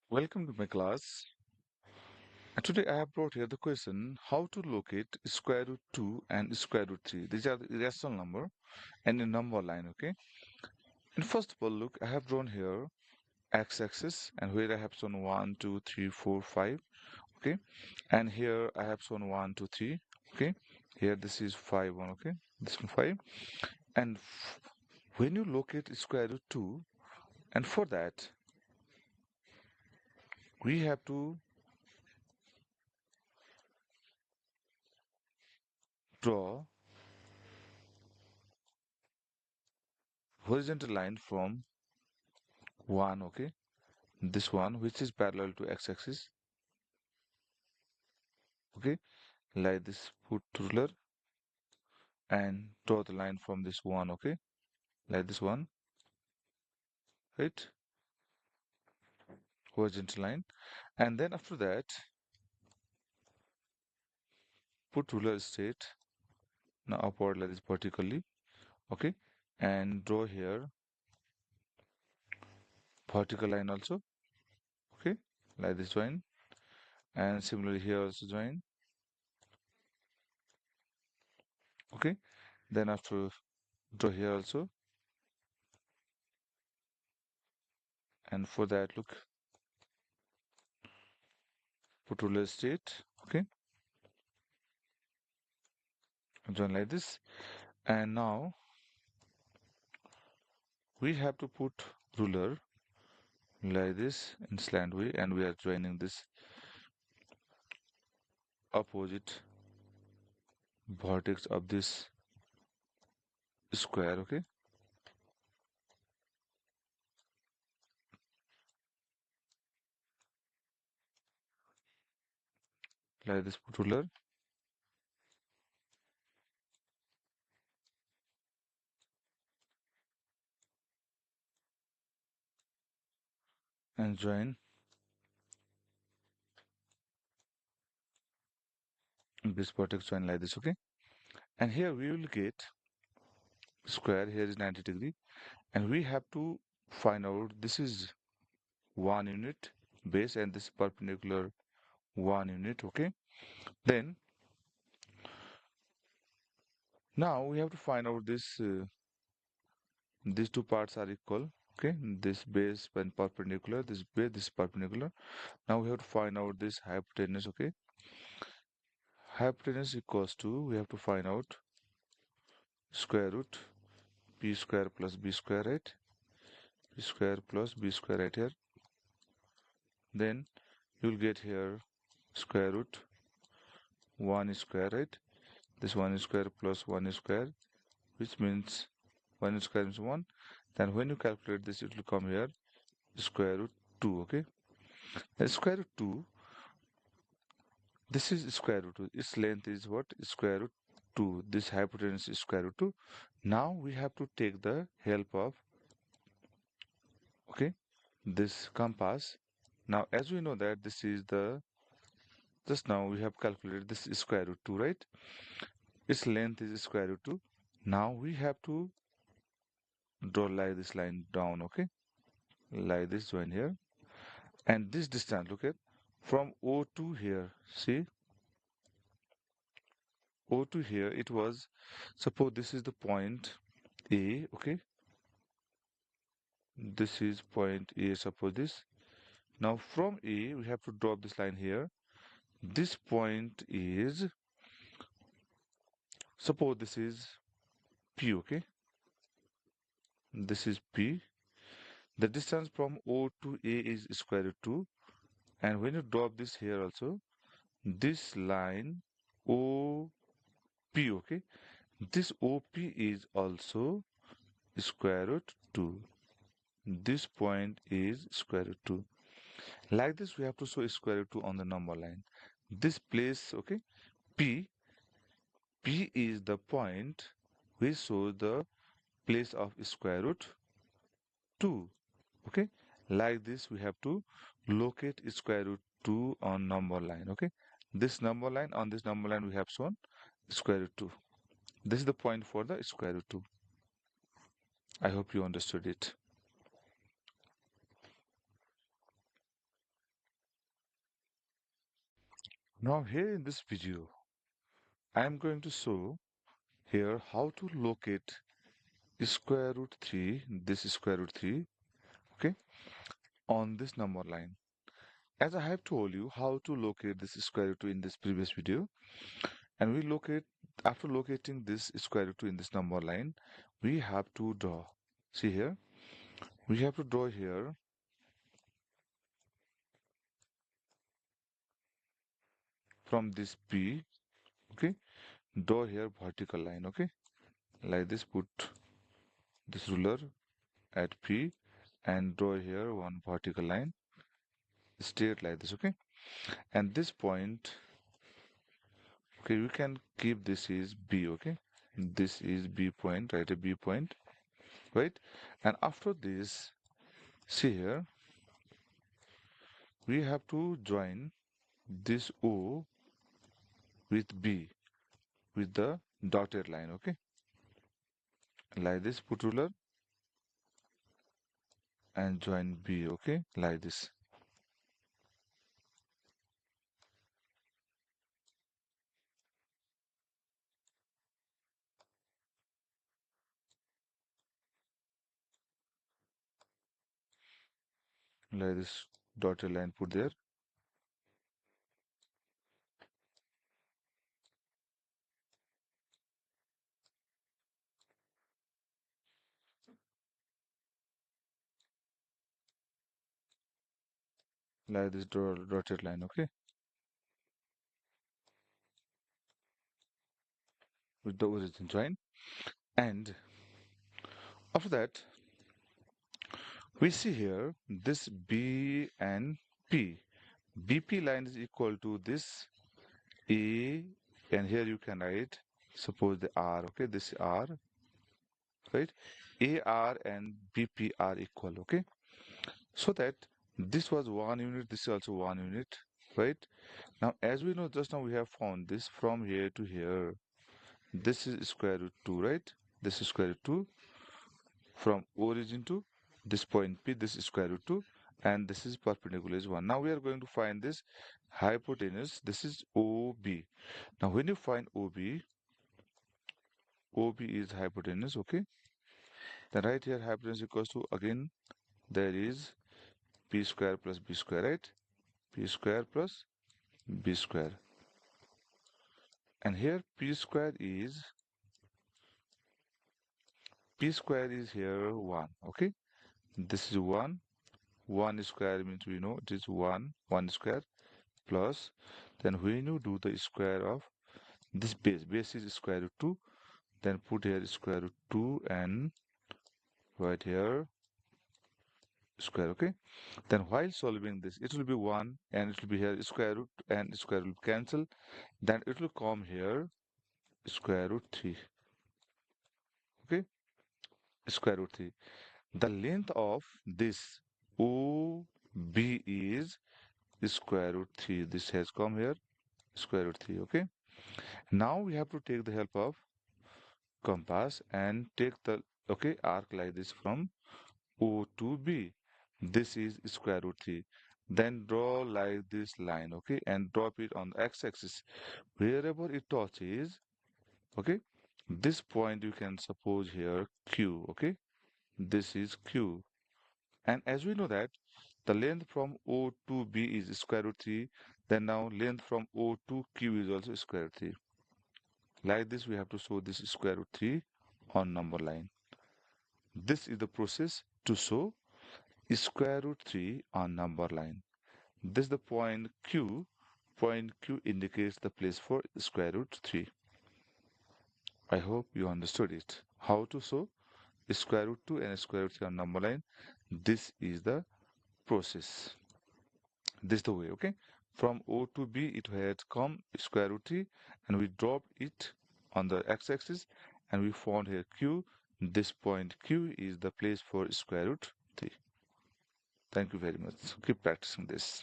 Welcome to my class. And today I have brought here the question how to locate square root 2 and square root 3. These are the irrational number and a number line, okay? And first of all, look, I have drawn here x-axis and where I have shown 1, 2, 3, 4, 5, okay? And here I have shown 1, 2, 3, okay? Here this is 5, 1, okay? This one 5. And when you locate square root 2, and for that, we have to draw horizontal line from 1, okay? This one which is parallel to x-axis, okay, like this, put ruler and draw the line from this one, okay, like this one, right, horizontal line. And then after that, put ruler straight, now upward like this vertically, okay, and draw here vertical line also, okay, like this join. And similarly here also join, okay. Then after, draw here also, and for that, look, put ruler straight, okay, join like this. And now we have to put ruler like this in slant way, and we are joining this opposite vertex of this square, okay, like this, put ruler and join this vertex, join like this, okay. And here we will get square, here is 90 degree, and we have to find out this is 1 unit base and this perpendicular 1 unit, okay. Then now we have to find out this these two parts are equal, okay, this base and perpendicular, this base, this perpendicular. Now we have to find out this hypotenuse, okay. Hypotenuse equals to, we have to find out square root b square plus b square, right? B square plus b square right here. Then you'll get here square root 1 square, right? This 1 square plus 1 square, which means 1 square is 1. Then when you calculate this, it will come here square root 2, okay? The square root 2, this is square root 2. Its length is what? Square root 2. This hypotenuse is square root 2. Now we have to take the help of, okay, this compass. Now as we know that this is the, just now we have calculated this is square root 2, right? Its length is square root 2. Now we have to draw like this line down, okay, like this, join here. And this distance, look at, from O to here, see, O to here, it was, suppose this is the point A, okay, this is point A, suppose this. Now from A we have to drop this line here. This point is, suppose this is P, okay, this is P. The distance from O to A is square root 2, and when you drop this here also, this line OP, okay, this OP is also square root 2. This point is square root 2. Like this, we have to show square root 2 on the number line. This place, okay, P, P is the point which shows the place of square root 2. Okay, like this, we have to locate square root 2 on number line. Okay, this number line, on this number line we have shown square root 2. This is the point for the square root 2. I hope you understood it. Now here in this video, I am going to show here how to locate square root 3, this square root 3, okay, on this number line. As I have told you how to locate this square root 2 in this previous video, and we locate, after locating this square root 2 in this number line, we have to draw. See here, we have to draw here from this P, okay, draw here vertical line, okay, like this, put this ruler at P and draw here one vertical line straight like this, okay, and this point, okay, we can keep this is B, okay, this is B point, right, a B point, right, and after this, see here, we have to join this O with B with the dotted line, okay, like this, put ruler and join B, okay, like this, dotted line put there, like this dotted line, okay, with the origin join, and after that we see here this B and P. BP line is equal to this A, and here you can write, suppose the R, okay, this R, right? AR and BP are equal, okay? So that this was 1 unit, this is also 1 unit, right? Now, as we know, just now we have found this from here to here. This is square root 2, right? This is square root 2 from origin to this point P, this is square root 2, and this is perpendicular is 1. Now we are going to find this hypotenuse, this is OB. Now when you find OB is hypotenuse, okay? Then right here hypotenuse equals to, again, there is P square plus B square, right? P square plus B square. And here P square is here 1, okay? This is 1. 1 square means we know it is 1 square plus, then when you do the square of this base is square root 2, then put here square root 2 and right here square, okay, then while solving this it will be 1 and it will be here square root and square root cancel, then it will come here square root 3, okay, square root 3. The length of this OB is square root 3. This has come here square root 3, okay. Now we have to take the help of compass and take the, okay, arc like this from O to B. This is square root 3. Then draw like this line, okay, and drop it on the x-axis. Wherever it touches, okay, this point you can suppose here Q, okay. This is Q. And as we know that the length from O to B is square root 3, then now length from O to Q is also square root 3. Like this, we have to show this square root 3 on number line. This is the process to show square root 3 on number line. This is the point Q. Point Q indicates the place for square root 3. I hope you understood it. How to show square root 2 and square root 3 on number line. This is the process. This is the way, okay? From O to B, it had come square root 3 and we dropped it on the x-axis and we found here Q. This point Q is the place for square root 3. Thank you very much. Keep practicing this.